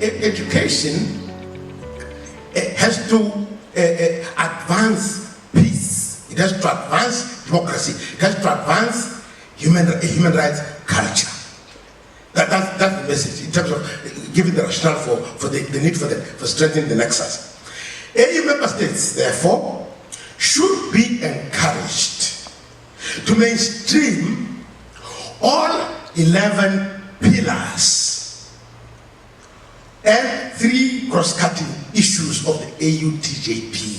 education has to advance peace. It has to advance democracy. It has to advance human rights culture. That's the message in terms of giving the rationale for the need for strengthening the nexus. AU member states, therefore, should be encouraged to mainstream all 11 pillars and 3 cross-cutting issues of the AUTJP.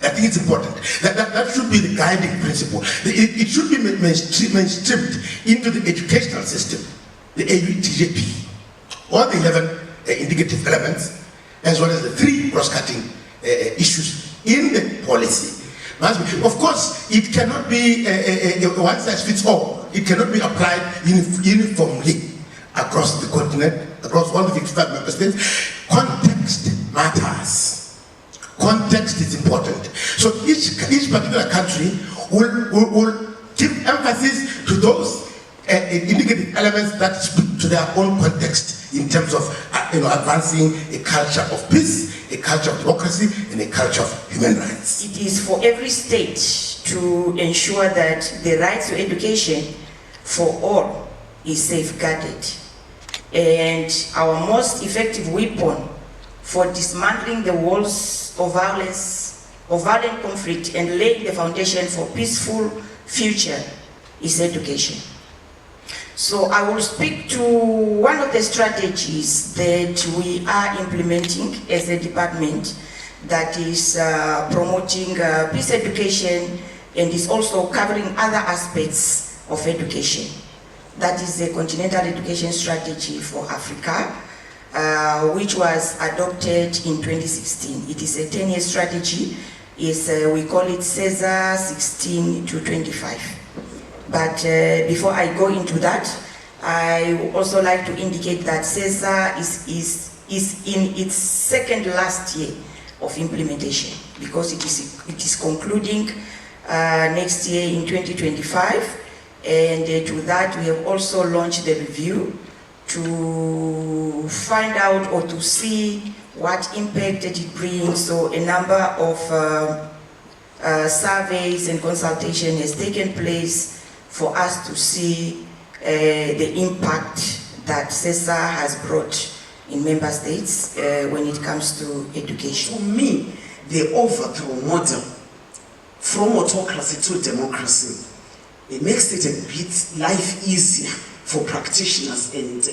I think it's important. That should be the guiding principle. It should be mainstreamed into the educational system, the AUTJP, all the 11 indicative elements, as well as the 3 cross-cutting issues in the policy. Of course, it cannot be a one-size-fits-all. It cannot be applied uniformly across the continent, across all the 55 member states. Context matters. Context is important. So each particular country will give emphasis to those indicative elements that speak to their own context in terms of advancing a culture of peace, a culture of democracy, and a culture of human rights. It is for every state to ensure that the right to education for all is safeguarded. And our most effective weapon for dismantling the walls of violence, of violent conflict, and laying the foundation for peaceful future is education. So I will speak to one of the strategies that we are implementing as a department that is promoting peace education and is also covering other aspects of education. That is the Continental Education Strategy for Africa, which was adopted in 2016. It is a 10-year strategy. We call it CESA 16 to 25. But before I go into that, I would also like to indicate that CESA is in its second last year of implementation, because it is concluding next year in 2025. And to that, we have also launched the review to find out or to see what impact that it brings. So a number of surveys and consultation has taken place for us to see the impact that CESA has brought in member states when it comes to education. For me, the overthrow model from autocracy to democracy, it makes it a bit life easier for practitioners and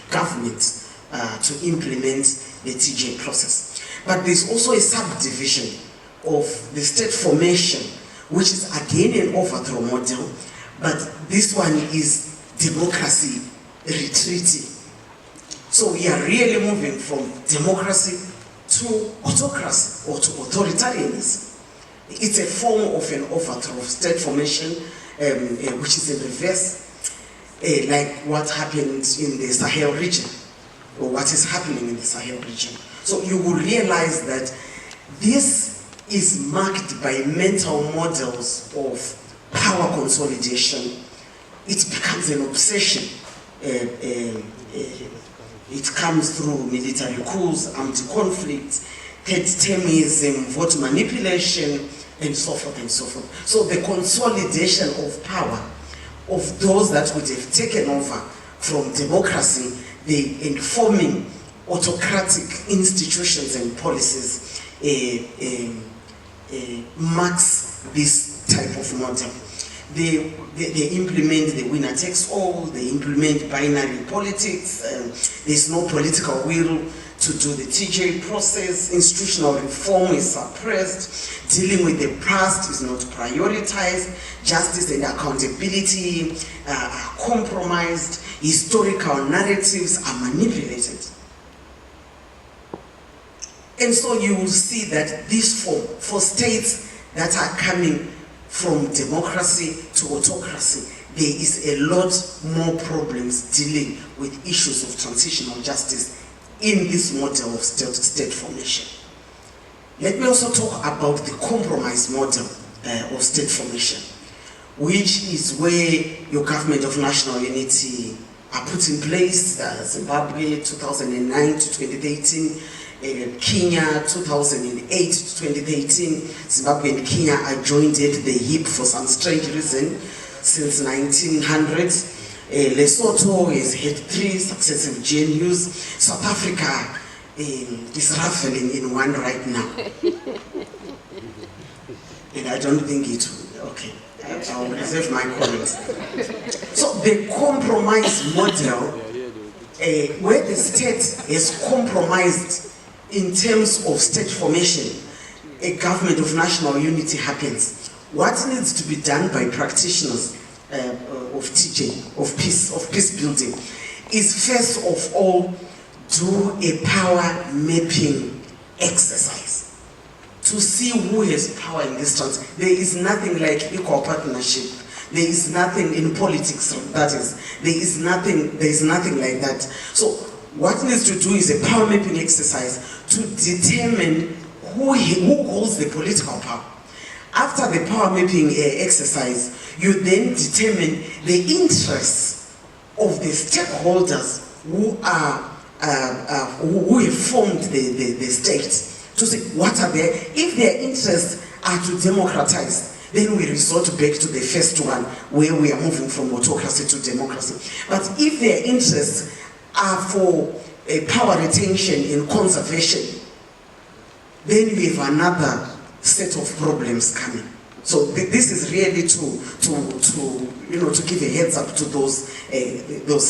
governments to implement the TJ process. But there's also a subdivision of the state formation, which is again an overthrow model, but this one is democracy retreating. So we are really moving from democracy to autocracy or to authoritarianism. It's a form of an overthrow of state formation, which is in reverse, like what happened in the Sahel region, or what is happening in the Sahel region. So you will realize that this is marked by mental models of power consolidation. It becomes an obsession. It comes through military coups, armed conflict, third-termism, vote manipulation, and so forth and so forth. So the consolidation of power of those that would have taken over from democracy, the informing autocratic institutions and policies marks this type of model. They implement the winner takes all, they implement binary politics, there's no political will to do the TJ process, institutional reform is suppressed, dealing with the past is not prioritized, justice and accountability are compromised, historical narratives are manipulated. And so you will see that this for states that are coming from democracy to autocracy, there is a lot more problems dealing with issues of transitional justice in this model of state formation. Let me also talk about the compromise model of state formation, which is where your government of national unity are put in place, Zimbabwe 2009 to 2013, Kenya 2008 to 2013. Zimbabwe and Kenya are joined at the hip for some strange reason since 1900s. Lesotho has had 3 successive GNUs. South Africa is raffling in one right now. And I don't think it will. Okay, I'll reserve my comments. So the compromise model, where the state has compromised in terms of state formation, a government of national unity happens. What needs to be done by practitioners of TJ, of peace building, is first of all do a power mapping exercise to see who has power in this country. There is nothing like equal partnership. There is nothing in politics, that is. There is nothing like that. So what needs to do is a power mapping exercise to determine who holds the political power. After the power mapping exercise, you then determine the interests of the stakeholders who have formed the state, to see what are their, if their interests are to democratize, then we resort back to the first one where we are moving from autocracy to democracy. But if their interests are for power retention and conservation, then we have another set of problems coming. So this is really to give a heads up to those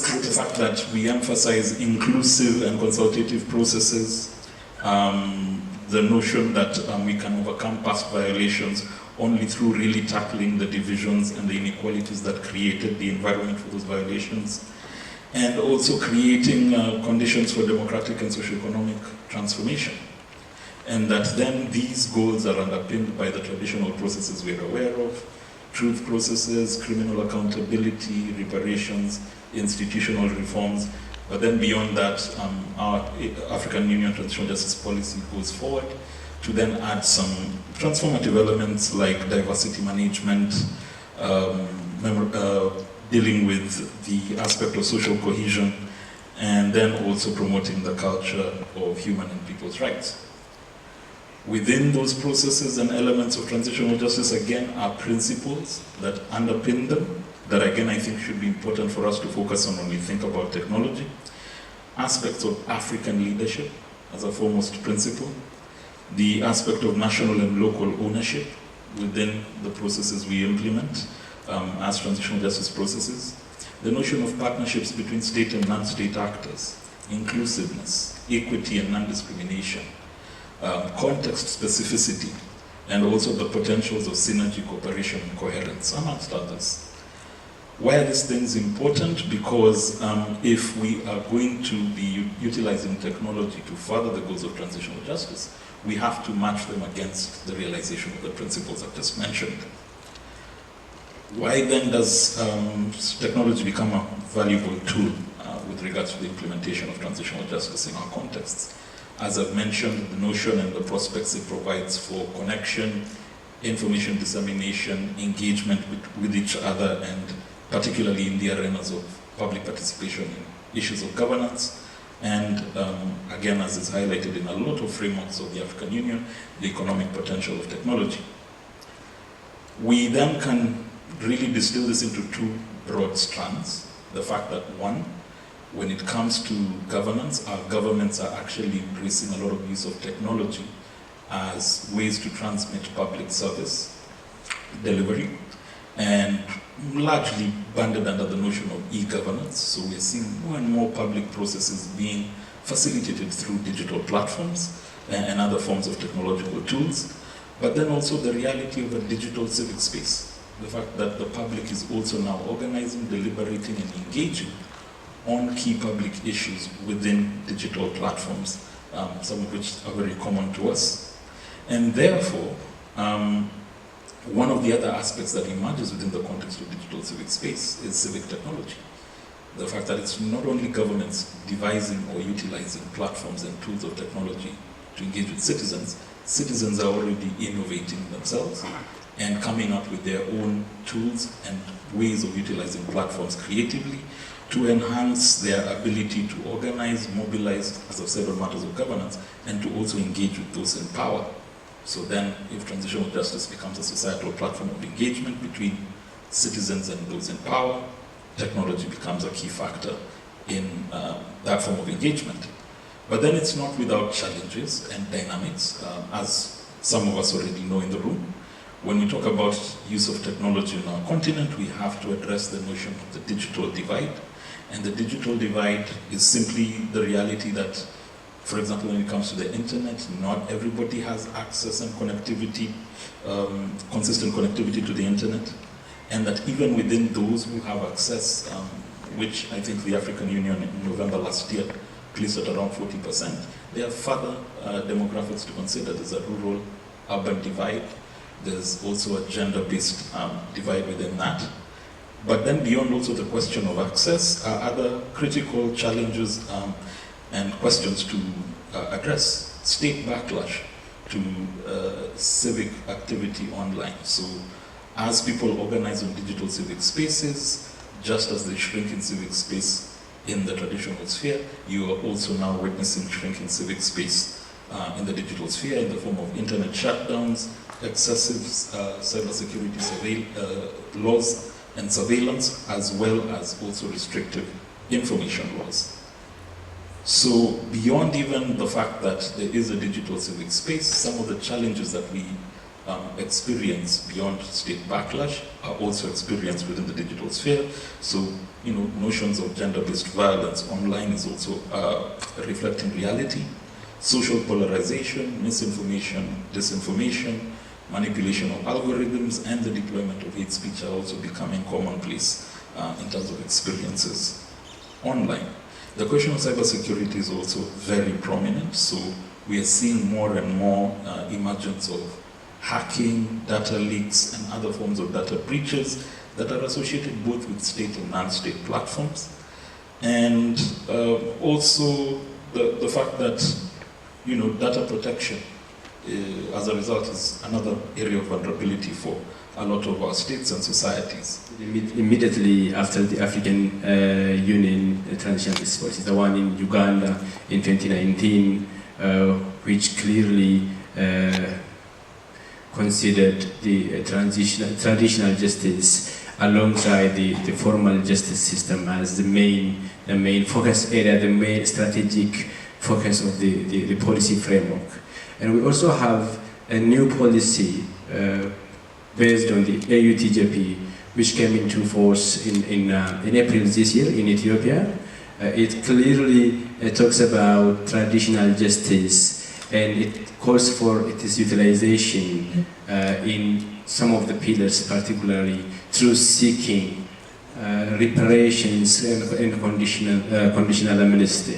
countries. The fact that we emphasize inclusive and consultative processes, the notion that we can overcome past violations only through really tackling the divisions and the inequalities that created the environment for those violations, and also creating conditions for democratic and socio-economic transformation. And that then these goals are underpinned by the traditional processes we're aware of: truth processes, criminal accountability, reparations, institutional reforms. But then beyond that, our African Union Transitional Justice Policy goes forward to then add some transformative elements like diversity management, dealing with the aspect of social cohesion, and then also promoting the culture of human and people's rights. Within those processes and elements of transitional justice, again, are principles that underpin them, that again I think should be important for us to focus on when we think about technology. Aspects of African leadership as a foremost principle, the aspect of national and local ownership within the processes we implement as transitional justice processes, the notion of partnerships between state and non-state actors, inclusiveness, equity and non-discrimination, context specificity, and also the potentials of synergy, cooperation, and coherence, amongst others. Why are these things important? Because if we are going to be utilizing technology to further the goals of transitional justice, we have to match them against the realization of the principles I've just mentioned. Why then does technology become a valuable tool with regards to the implementation of transitional justice in our contexts? As I've mentioned, the notion and the prospects it provides for connection, information dissemination, engagement with each other, and particularly in the arenas of public participation in issues of governance, and again, as is highlighted in a lot of frameworks of the African Union, the economic potential of technology. We then can really distill this into 2 broad strands. The fact that, one, when it comes to governance, our governments are actually embracing a lot of use of technology as ways to transmit public service delivery, and largely banded under the notion of e-governance. So we're seeing more and more public processes being facilitated through digital platforms and other forms of technological tools, but then also the reality of a digital civic space. The fact that the public is also now organizing, deliberating, and engaging on key public issues within digital platforms, some of which are very common to us. And therefore, one of the other aspects that emerges within the context of digital civic space is civic technology. The fact that it's not only governments devising or utilizing platforms and tools of technology to engage with citizens, citizens are already innovating themselves and coming up with their own tools and ways of utilizing platforms creatively to enhance their ability to organize, mobilize, as I've said, on matters of governance, and to also engage with those in power. So then, if transitional justice becomes a societal platform of engagement between citizens and those in power, technology becomes a key factor in that form of engagement. But then it's not without challenges and dynamics, as some of us already know in the room. When we talk about use of technology on our continent, we have to address the notion of the digital divide. And the digital divide is simply the reality that, for example, when it comes to the internet, not everybody has access and connectivity, consistent connectivity to the internet. And that even within those who have access, which I think the African Union in November last year placed at around 40%, there are further demographics to consider. There's a rural-urban divide. There's also a gender-based divide within that. But then beyond also the question of access are other critical challenges and questions to address. State backlash to civic activity online. So as people organize on digital civic spaces, just as they shrink in civic space in the traditional sphere, you are also now witnessing shrinking civic space in the digital sphere in the form of internet shutdowns, excessive cybersecurity laws and surveillance, as well as also restrictive information laws. So beyond even the fact that there is a digital civic space, some of the challenges that we experience beyond state backlash are also experienced within the digital sphere. So, notions of gender-based violence online is also reflecting reality. Social polarization, misinformation, disinformation, manipulation of algorithms, and the deployment of hate speech are also becoming commonplace in terms of experiences online. The question of cybersecurity is also very prominent, so we are seeing more and more emergence of hacking, data leaks, and other forms of data breaches that are associated both with state and non-state platforms. And also the fact that, data protection as a result is another area of vulnerability for a lot of our states and societies. Immediately after the African Union Transitional Justice Policy, the one in Uganda in 2019, which clearly considered the traditional justice alongside the formal justice system as the main focus area, the main strategic focus of the policy framework. And we also have a new policy based on the AUTJP, which came into force in April this year in Ethiopia. It clearly talks about traditional justice, and it calls for its utilization in some of the pillars, particularly through seeking reparations and conditional amnesty.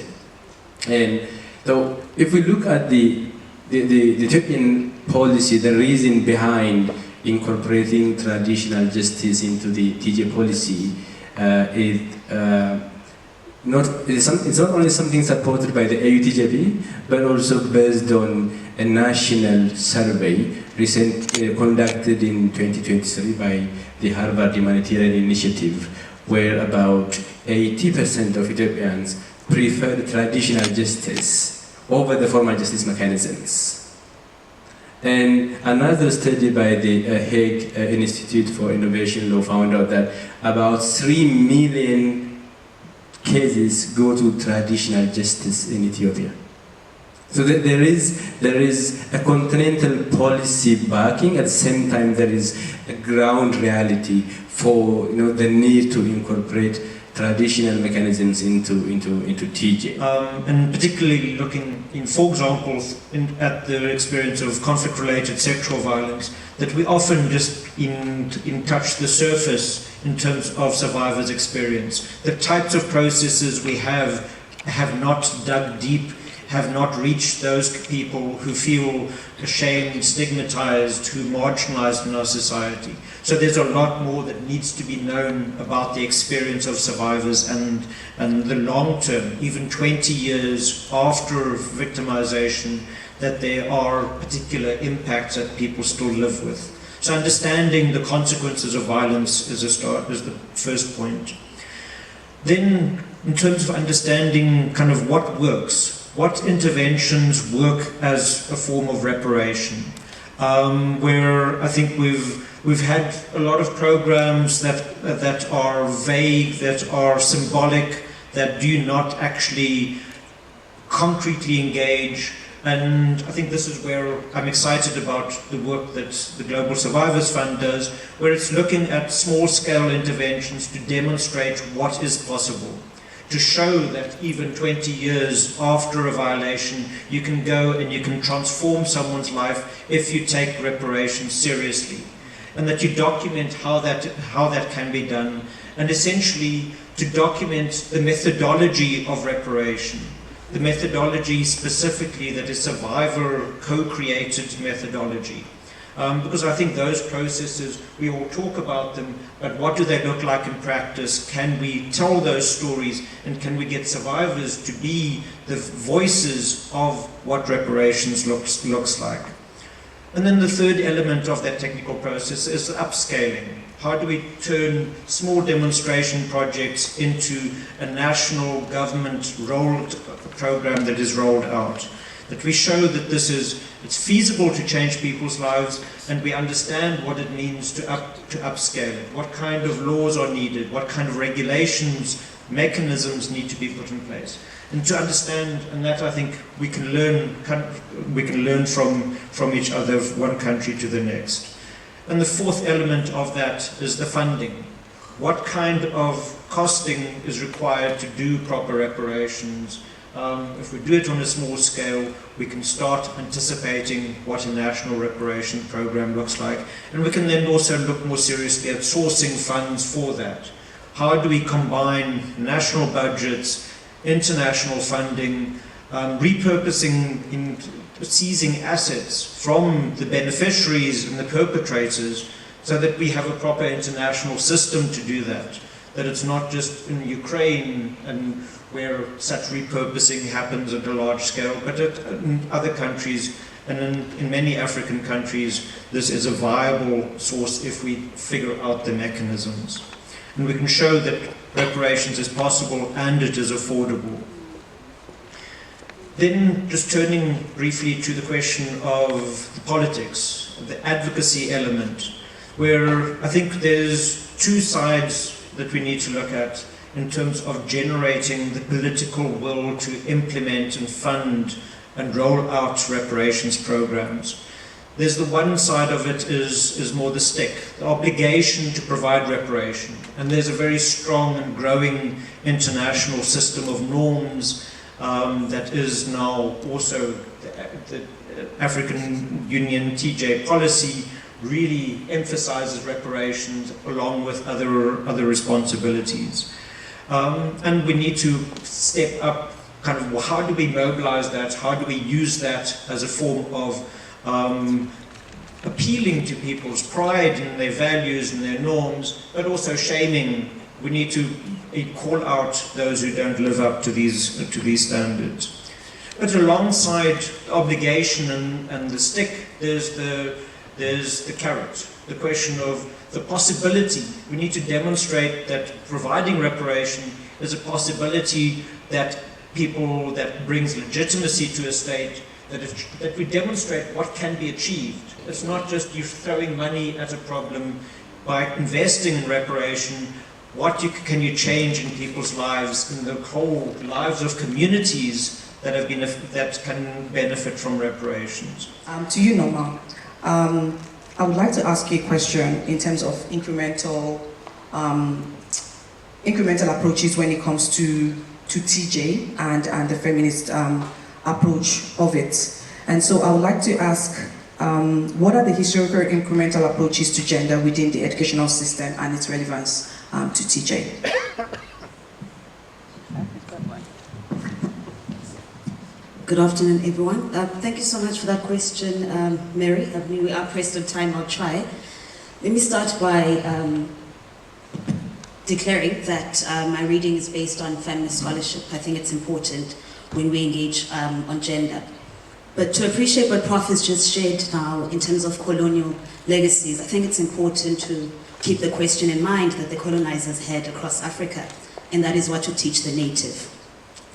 And so if we look at the Ethiopian policy, the reason behind incorporating traditional justice into the TJ policy it's not only something supported by the AUTJP, but also based on a national survey conducted in 2023 by the Harvard Humanitarian Initiative, where about 80% of Ethiopians prefer traditional justice over the formal justice mechanisms. And another study by the Hague Institute for Innovation Law found out that about 3 million cases go to traditional justice in Ethiopia. So there is a continental policy backing. At the same time, there is a ground reality for the need to incorporate traditional mechanisms into TJ. And particularly looking in, for example, at the experience of conflict-related sexual violence, that we often just touch the surface in terms of survivors' experience. The types of processes we have not dug deep, have not reached those people who feel ashamed, stigmatized, who marginalized in our society. So there's a lot more that needs to be known about the experience of survivors and the long term, even 20 years after victimization, that there are particular impacts that people still live with. So understanding the consequences of violence is the first point. Then, in terms of understanding kind of what works, what interventions work as a form of reparation, where I think we've had a lot of programs that are vague, that are symbolic, that do not actually concretely engage. And I think this is where I'm excited about the work that the Global Survivors Fund does, where it's looking at small-scale interventions to demonstrate what is possible, to show that even 20 years after a violation, you can go and you can transform someone's life if you take reparations seriously, and that you document how that can be done, and essentially to document the methodology of reparation. The methodology specifically that is survivor co-created methodology. Because I think those processes, we all talk about them, but what do they look like in practice? Can we tell those stories, and can we get survivors to be the voices of what reparations looks like? And then the third element of that technical process is upscaling. How do we turn small demonstration projects into a national government rolled program that is rolled out? That we show that it's feasible to change people's lives, and we understand what it means to upscale it. What kind of laws are needed? What kind of regulations, mechanisms need to be put in place? And to understand, and that I think we can learn from each other, one country to the next. And the fourth element of that is the funding. What kind of costing is required to do proper reparations? If we do it on a small scale, we can start anticipating what a national reparation program looks like. And we can then also look more seriously at sourcing funds for that. How do we combine national budgets, international funding, repurposing, seizing assets from the beneficiaries and the perpetrators, so that we have a proper international system to do that. That it's not just in Ukraine and where such repurposing happens at a large scale, but in other countries, and in many African countries, this is a viable source if we figure out the mechanisms. And we can show that reparations is possible and it is affordable. Then, just turning briefly to the question of the politics, the advocacy element, where I think there's two sides that we need to look at in terms of generating the political will to implement and fund and roll out reparations programs. There's the one side of it is more the stick, the obligation to provide reparation. And there's a very strong and growing international system of norms that is now also the African Union TJ policy really emphasizes reparations along with other responsibilities. And we need to step up kind of how do we mobilize that, how do we use that as a form of appealing to people's pride and their values and their norms, but also shaming. We need to call out those who don't live up to these standards. But alongside obligation and the stick, there's the carrot, the question of the possibility. We need to demonstrate that providing reparation is a possibility that brings legitimacy to a state, that we demonstrate what can be achieved. It's not just you throwing money at a problem. By investing in reparation, can you change in people's lives, in the whole lives of communities that can benefit from reparations? To you, Norma, I would like to ask you a question in terms of incremental approaches when it comes to TJ and the feminist approach of it. And so I would like to ask, what are the historical incremental approaches to gender within the educational system and its relevance to TJ? Good afternoon, everyone. Thank you so much for that question, Mary. I mean, we are pressed on time, I'll try. Let me start by declaring that my reading is based on feminist scholarship. I think it's important when we engage on gender. But to appreciate what Prof has just shared now in terms of colonial legacies, I think it's important to keep the question in mind that the colonizers had across Africa, and that is what to teach the native.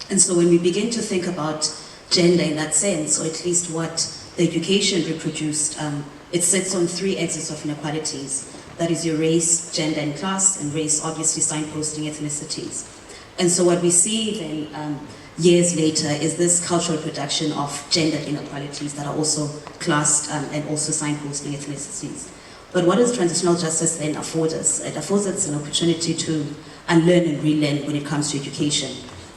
And so when we begin to think about gender in that sense, or at least what the education reproduced, it sits on 3 axes of inequalities. That is your race, gender and class, and race obviously signposting ethnicities. And so what we see then years later is this cultural production of gender inequalities that are also classed and also signposting ethnicities. But what does transitional justice then afford us? It affords us an opportunity to unlearn and relearn when it comes to education.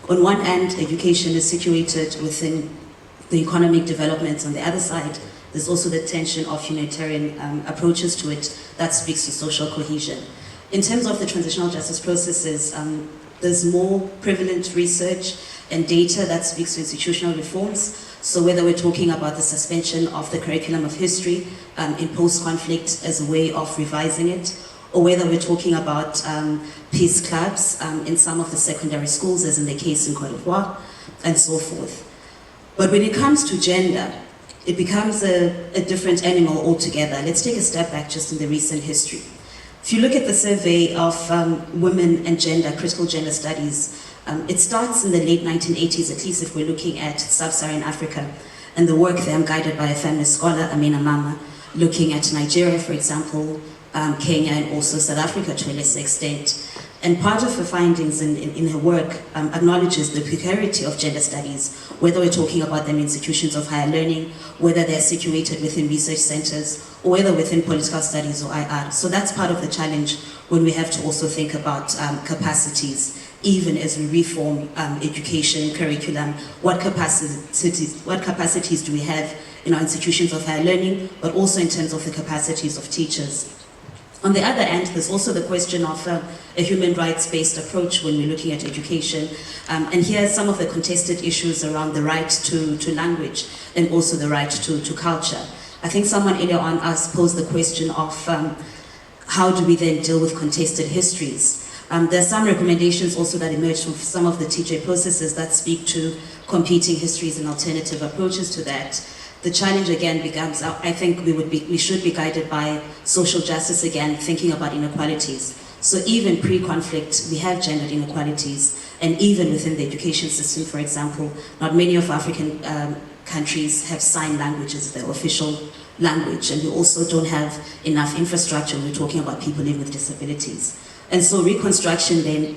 On one end, education is situated within the economic developments. On the other side, there's also the tension of humanitarian approaches to it that speaks to social cohesion. In terms of the transitional justice processes, there's more prevalent research and data that speaks to institutional reforms. So whether we're talking about the suspension of the curriculum of history in post-conflict as a way of revising it, or whether we're talking about peace clubs in some of the secondary schools, as in the case in Cote d'Ivoire, and so forth. But when it comes to gender, it becomes a different animal altogether. Let's take a step back just in the recent history. If you look at the survey of women and gender, critical gender studies, it starts in the late 1980s, at least if we're looking at sub-Saharan Africa, and the work there, I'm guided by a feminist scholar, Amina Mama, looking at Nigeria, for example, Kenya, and also South Africa to a lesser extent. And part of her findings in her work acknowledges the precarity of gender studies, whether we're talking about them in institutions of higher learning, whether they're situated within research centers, or whether within political studies or IR. So that's part of the challenge when we have to also think about capacities, even as we reform education, curriculum, what capacities do we have in our institutions of higher learning, but also in terms of the capacities of teachers. On the other hand, there's also the question of a human rights-based approach when we're looking at education. And here are some of the contested issues around the right to language and also the right to culture. I think someone earlier on posed the question of how do we then deal with contested histories. There are some recommendations also that emerged from some of the TJ processes that speak to competing histories and alternative approaches to that. The challenge again becomes, I think we should be guided by social justice again, thinking about inequalities. So even pre-conflict, we have gendered inequalities, and even within the education system, for example, not many of African countries have sign language as their official language, and we also don't have enough infrastructure when we're talking about people living with disabilities. And so reconstruction then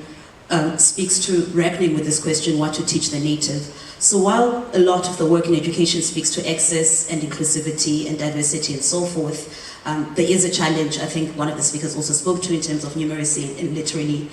speaks to reckoning with this question, what to teach the native. So while a lot of the work in education speaks to access and inclusivity and diversity and so forth, there is a challenge, I think one of the speakers also spoke to, in terms of numeracy and literally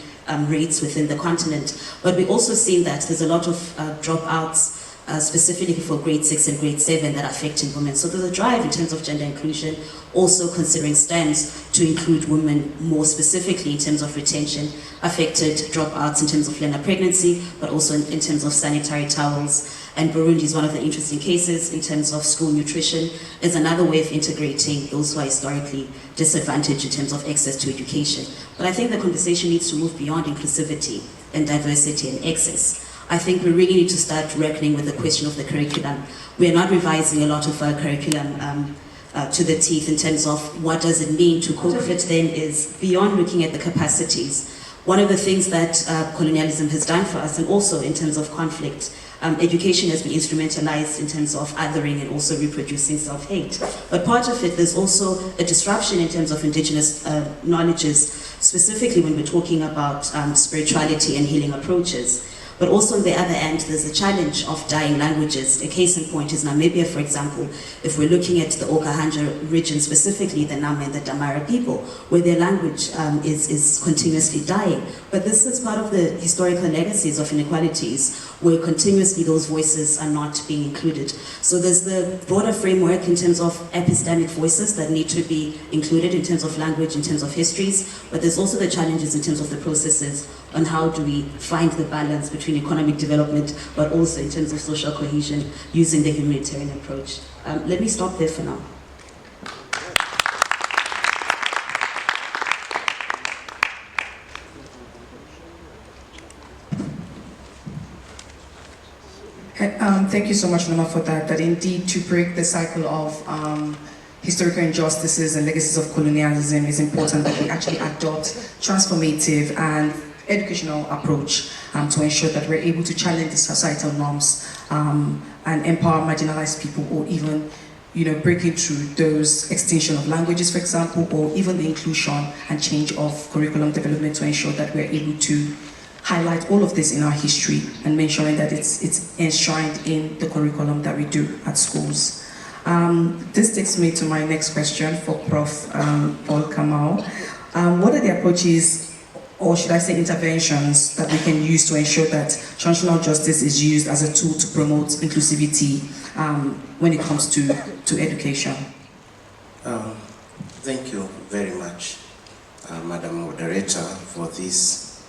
rates within the continent. But we also seen that there's a lot of dropouts, specifically for grade 6 and grade 7 that are affecting women. So there's a drive in terms of gender inclusion, also considering STEMs to include women more specifically in terms of retention, affected dropouts in terms of learner pregnancy, but also in terms of sanitary towels. And Burundi is one of the interesting cases in terms of school nutrition as another way of integrating those who are historically disadvantaged in terms of access to education. But I think the conversation needs to move beyond inclusivity and diversity and access. I think we really need to start reckoning with the question of the curriculum. We are not revising a lot of our curriculum to the teeth in terms of what does it mean to cope with it then is beyond looking at the capacities. One of the things that colonialism has done for us, and also in terms of conflict, education has been instrumentalized in terms of othering and also reproducing self-hate. But part of it, there's also a disruption in terms of indigenous knowledges, specifically when we're talking about spirituality and healing approaches. But also on the other end, there's a challenge of dying languages. A case in point is Namibia, for example. If we're looking at the Okahanja region, specifically the Nama and the Damara people, where their language is continuously dying. But this is part of the historical legacies of inequalities, where continuously those voices are not being included. So there's the broader framework in terms of epistemic voices that need to be included in terms of language, in terms of histories, but there's also the challenges in terms of the processes on how do we find the balance between economic development, but also in terms of social cohesion using the humanitarian approach. Let me stop there for now. Thank you so much, Noma, for that. That indeed, to break the cycle of historical injustices and legacies of colonialism, is important that we actually adopt transformative and educational approach to ensure that we're able to challenge the societal norms and empower marginalized people, or even breaking through those extinction of languages, for example, or even the inclusion and change of curriculum development to ensure that we're able to highlight all of this in our history and ensuring that it's enshrined in the curriculum that we do at schools. This takes me to my next question for Prof. Paul Kamau. What are the approaches, or should I say interventions, that we can use to ensure that transitional justice is used as a tool to promote inclusivity when it comes to education? Thank you very much, Madam Moderator, for this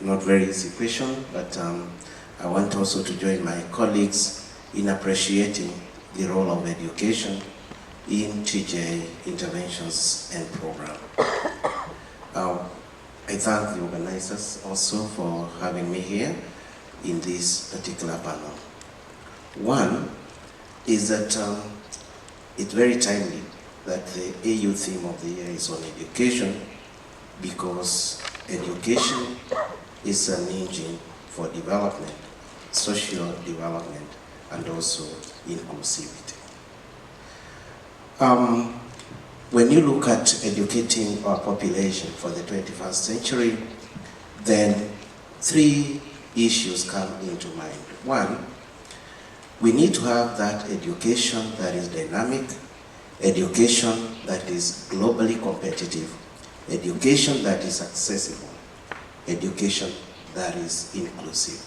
not very easy question, but I want also to join my colleagues in appreciating the role of education in TJ interventions and program. I thank the organizers also for having me here in this particular panel. One is that it's very timely that the AU theme of the year is on education, because education is an engine for development, social development, and also inclusivity. When you look at educating our population for the 21st century, then three issues come into mind. One, we need to have that education that is dynamic, education that is globally competitive, education that is accessible, education that is inclusive.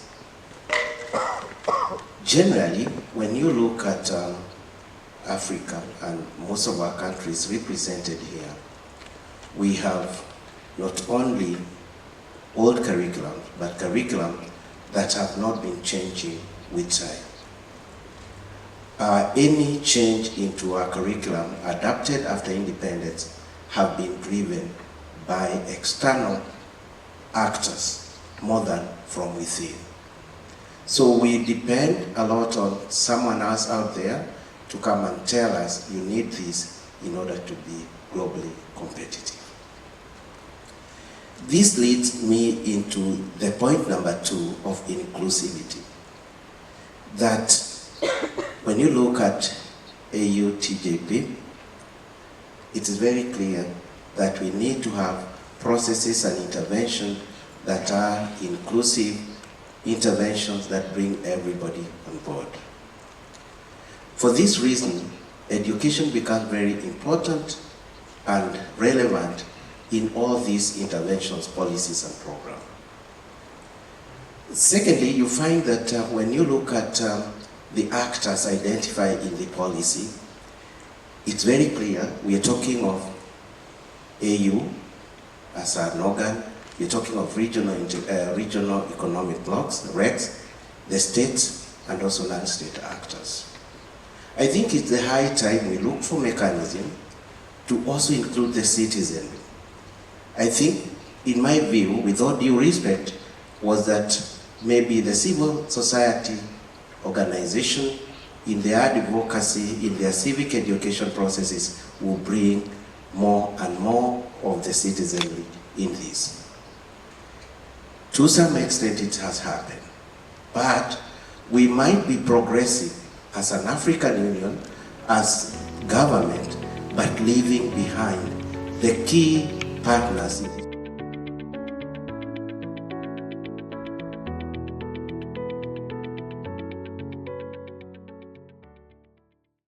Generally, when you look at Africa and most of our countries represented here, we have not only old curriculum, but curriculum that have not been changing with time. Any change into our curriculum adapted after independence have been driven by external actors more than from within. So we depend a lot on someone else out there to come and tell us you need this in order to be globally competitive. This leads me into the point number 2 of inclusivity. That when you look at AUTJP, it is very clear that we need to have processes and interventions that are inclusive, interventions that bring everybody on board. For this reason, education becomes very important and relevant in all these interventions, policies, and programs. Secondly, you find that when you look at the actors identified in the policy, it's very clear we are talking of AU as an organ, we're talking of regional economic blocks, RECs, the states, and also non-state actors. I think it's the high time we look for mechanism to also include the citizenry. I think, in my view, with all due respect, was that maybe the civil society organization in their advocacy, in their civic education processes, will bring more and more of the citizenry in this. To some extent it has happened, but we might be progressive as an African Union, as government, but leaving behind the key partners in